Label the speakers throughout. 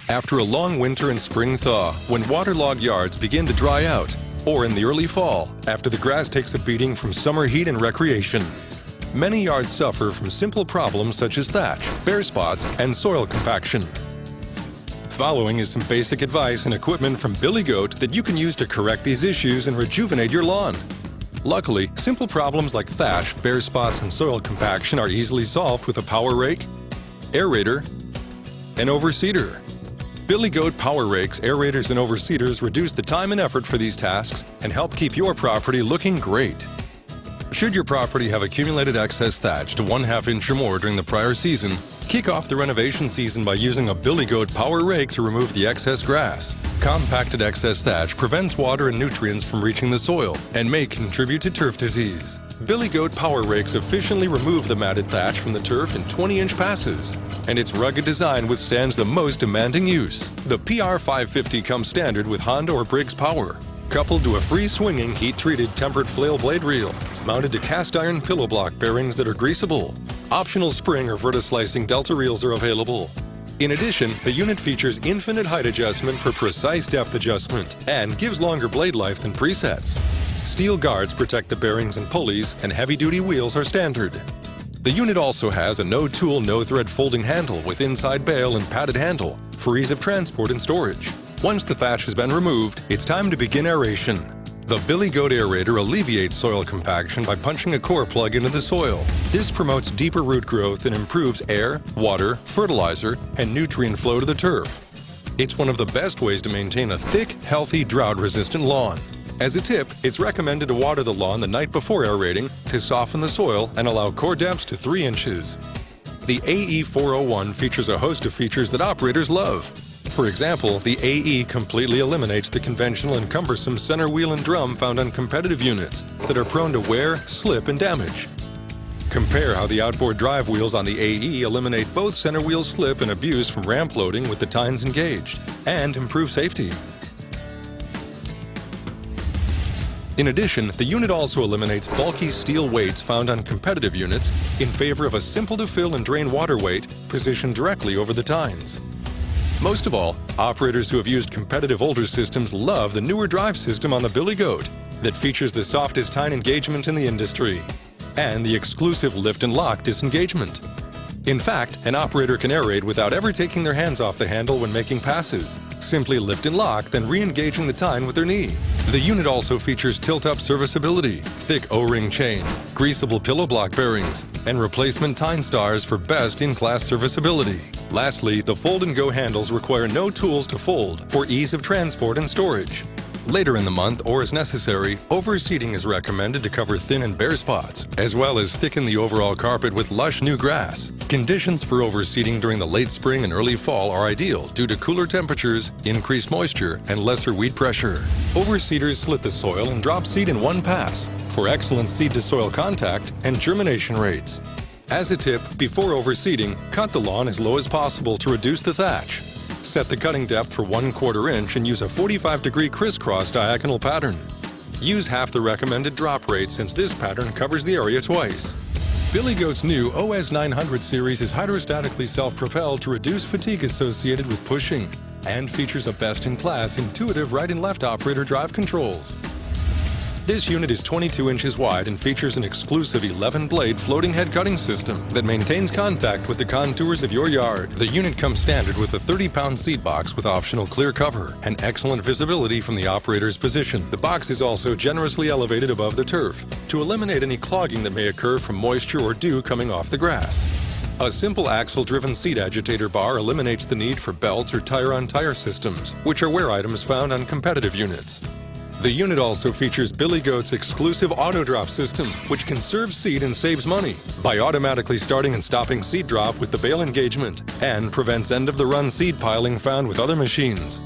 Speaker 1: After a long winter and spring thaw, when waterlogged yards begin to dry out, or in the early fall, after the grass takes a beating from summer heat and recreation. Many yards suffer from simple problems such as thatch, bare spots, and soil compaction. Following is some basic advice and equipment from Billy Goat that you can use to correct these issues and rejuvenate your lawn. Luckily, simple problems like thatch, bare spots, and soil compaction are easily solved with a power rake, aerator, and overseeder. Billy Goat power rakes, aerators, and overseeders reduce the time and effort for these tasks and help keep your property looking great. Should your property have accumulated excess thatch to 1/2 inch or more during the prior season, kick off the renovation season by using a Billy Goat power rake to remove the excess grass. Compacted excess thatch prevents water and nutrients from reaching the soil and may contribute to turf disease. Billy Goat power rakes efficiently remove the matted thatch from the turf in 20-inch passes, and its rugged design withstands the most demanding use. The PR550 comes standard with Honda or Briggs power, coupled to a free-swinging, heat-treated tempered flail blade reel, mounted to cast-iron pillow block bearings that are greasable. Optional spring or vertislicing delta reels are available. In addition, the unit features infinite height adjustment for precise depth adjustment and gives longer blade life than presets. Steel guards protect the bearings and pulleys, and heavy-duty wheels are standard. The unit also has a no-tool, no-thread folding handle with inside bail and padded handle for ease of transport and storage. Once the thatch has been removed, it's time to begin aeration. The Billy Goat aerator alleviates soil compaction by punching a core plug into the soil. This promotes deeper root growth and improves air, water, fertilizer, and nutrient flow to the turf. It's one of the best ways to maintain a thick, healthy, drought-resistant lawn. As a tip, it's recommended to water the lawn the night before aerating to soften the soil and allow core depths to 3 inches. The AE401 features a host of features that operators love. For example, the AE completely eliminates the conventional and cumbersome center wheel and drum found on competitive units that are prone to wear, slip, and damage. Compare how the outboard drive wheels on the AE eliminate both center wheel slip and abuse from ramp loading with the tines engaged, and improve safety. In addition, the unit also eliminates bulky steel weights found on competitive units in favor of a simple-to-fill and drain water weight positioned directly over the tines. Most of all, operators who have used competitive older systems love the newer drive system on the Billy Goat that features the softest tine engagement in the industry and the exclusive lift and lock disengagement. In fact, an operator can aerate without ever taking their hands off the handle when making passes. Simply lift and lock, then re-engaging the tine with their knee. The unit also features tilt-up serviceability, thick O-ring chain, greasable pillow block bearings, and replacement tine stars for best in-class serviceability. Lastly, the fold-and-go handles require no tools to fold for ease of transport and storage. Later in the month, or as necessary, overseeding is recommended to cover thin and bare spots, as well as thicken the overall carpet with lush new grass. Conditions for overseeding during the late spring and early fall are ideal due to cooler temperatures, increased moisture, and lesser weed pressure. Overseeders slit the soil and drop seed in one pass for excellent seed-to-soil contact and germination rates. As a tip, before overseeding, cut the lawn as low as possible to reduce the thatch. Set the cutting depth for 1/4 inch and use a 45-degree crisscross diagonal pattern. Use half the recommended drop rate since this pattern covers the area twice. Billy Goat's new OS 900 series is hydrostatically self-propelled to reduce fatigue associated with pushing and features a best-in-class intuitive right and left operator drive controls. This unit is 22 inches wide and features an exclusive 11-blade floating head cutting system that maintains contact with the contours of your yard. The unit comes standard with a 30-pound seed box with optional clear cover and excellent visibility from the operator's position. The box is also generously elevated above the turf to eliminate any clogging that may occur from moisture or dew coming off the grass. A simple axle-driven seat agitator bar eliminates the need for belts or tire-on-tire systems, which are wear items found on competitive units. The unit also features Billy Goat's exclusive auto-drop system, which conserves seed and saves money by automatically starting and stopping seed drop with the bale engagement and prevents end-of-the-run seed piling found with other machines.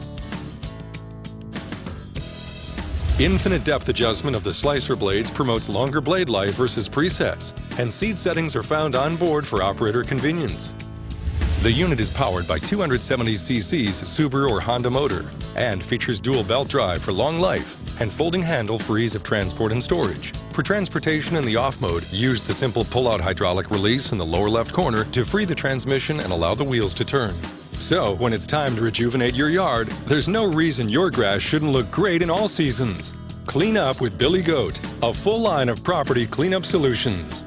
Speaker 1: Infinite depth adjustment of the slicer blades promotes longer blade life versus presets, and seed settings are found on board for operator convenience. The unit is powered by 270cc's Subaru or Honda motor and features dual belt drive for long life and folding handle for ease of transport and storage. For transportation in the off mode, use the simple pull-out hydraulic release in the lower left corner to free the transmission and allow the wheels to turn. So, when it's time to rejuvenate your yard, there's no reason your grass shouldn't look great in all seasons. Clean up with Billy Goat, a full line of property cleanup solutions.